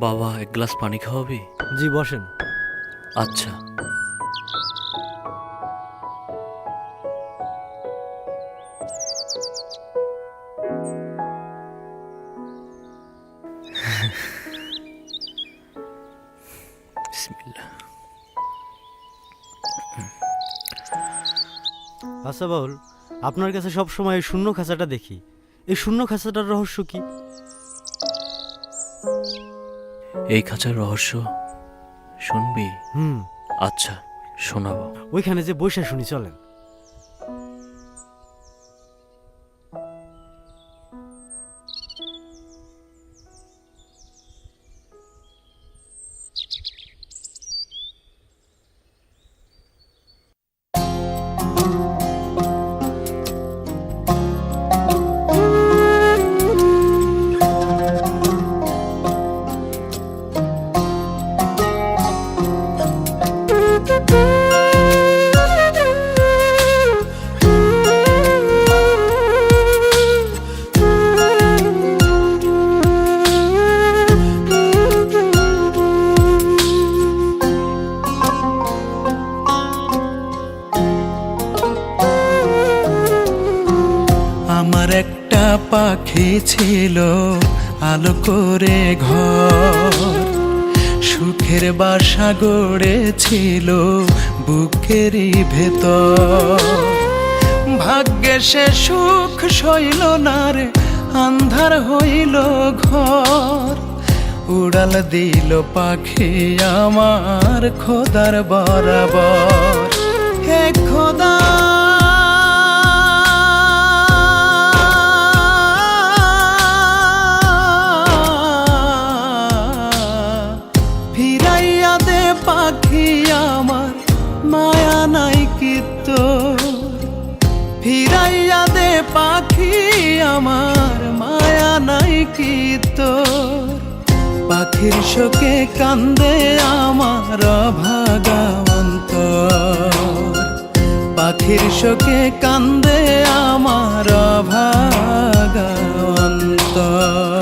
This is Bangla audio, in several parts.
বাবা, এক গ্লাস পানি খাওয়াবি? জি, বসেন। আচ্ছা। বিসমিল্লাহ। আচ্ছা বাউল, আপনার কাছে সবসময় এই শূন্য খাঁচাটা দেখি। এই শূন্য খাঁচাটার রহস্য কি? এই খাঁচার রহস্য শুনবি? হুম। আচ্ছা, শোনাবো। ওইখানে যে বৈশা শুনি, চলেন। আমার একটা পাখি ছিল আলো করে ঘর, সুখের বাসা গড়েছিল বুকেরই ভেতর। ভাগ্যে সে সুখ সইল না রে, আন্ধার হইল ঘর। উড়াল দিল পাখি আমার খোদার বরাবর। হে খোদা, ফিরাইয়া দে পাখি আমার, মায়া নাই কি তোর। ফিরাইয়া দে পাখি আমার, মায়া নাই কি তোর। পাখির শোকে কান্দে আমার অভাগা অন্তর। পাখির শোকে কান্দে আমার অভাগা অন্তর।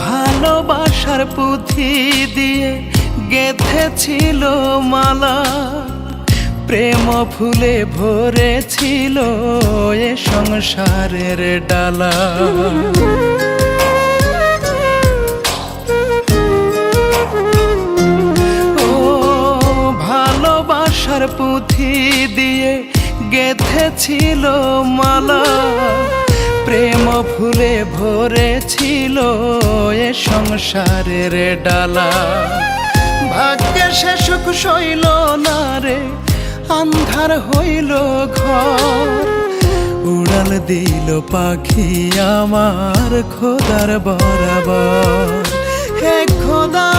ভালোবাসার পুঁথি দিয়ে গেঁথেছিল মালা, প্রেম ফুলে ভরেছিল এ সংসারের ডালা। ও ভালোবাসার পুঁথি দিয়ে গেঁথেছিল মালা, প্রেম ফুলে ভরেছিল এ সংসারের ডালা। ভাগ্যে সে সুখ সইল না রে, আন্ধার হইল ঘর। উড়াল দিল পাখি আমার খোদার বরাবর। হে খোদা,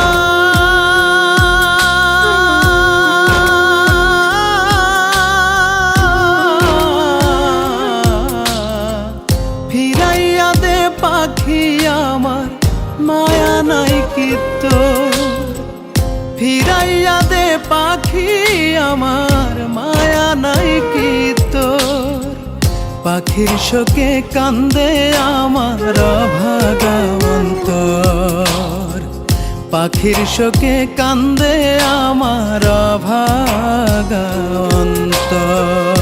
ফিরাইয়া দে পাখি আমার, মায়া নাই কি তোর। ফিরাইয়া দে পাখি আমার, মায়া নাই কি তোর। পাখির শোকে কান্দে আমার অভাগা অন্তর। পাখির শোকে কান্দে আমার অভাগা অন্তর।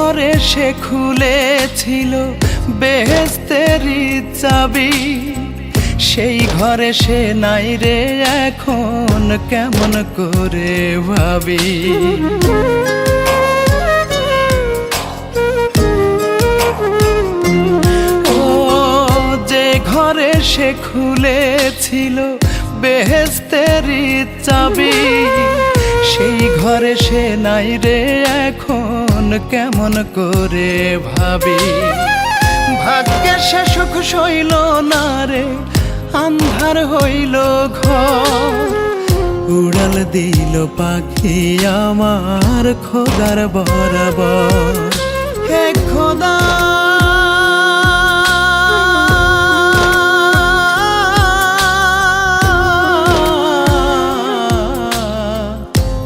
ঘরে সে খুলেছিল বেহেশতেরই চাবি, সেই ঘরে সে নাই রে এখন কেমন করে ভাবি। ও যে ঘরে সে খুলেছিল বেহেশতেরই চাবি, সেই ঘরে সে নাই রে এখন কেমন করে ভাবি। ভাগ্যে সে সুখ সইল না রে, আন্ধার হইল ঘর, উড়াল দিল পাখি আমার খোদার বরাবর। হে খোদা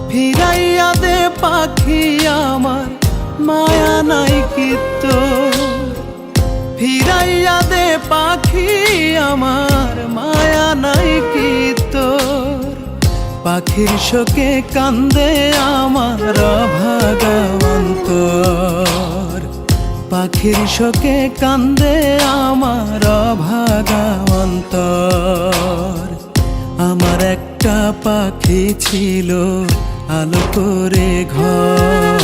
ফিরাইয়া দে পাখি আমার, মায়া নাই কি তোর। ফিরাইয়া দে পাখি আমার, মায়া নাই কি তোর। পাখির শোকে কান্দে আমার অভাগা অন্তর, পাখির শোকে কান্দে আমার অভাগা অন্তর। আমার একটা পাখি ছিল আলো করে ঘর,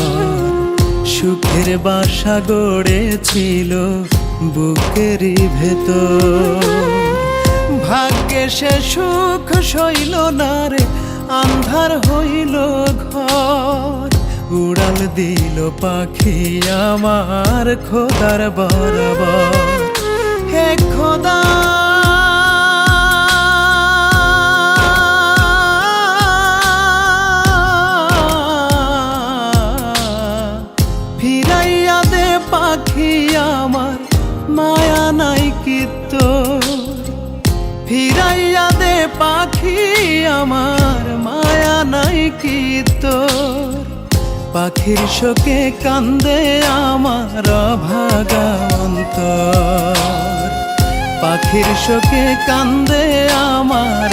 সুখের বাসা গড়েছিল বুকেরই ভেতর। ভাগ্যে সে সুখ সইল না রে, আন্ধার হইল ঘর, উড়াল দিল পাখি আমার খোদার বরাবর। হে খোদা ফিরাইয়া দে পাখি আমার, মায়া নাই কি তোর। ফিরাইয়া দে পাখি আমার, মায়া নাই কি তোর। পাখির শোকে কান্দে আমার অভাগা অন্তর, পাখির শোকে কান্দে আমার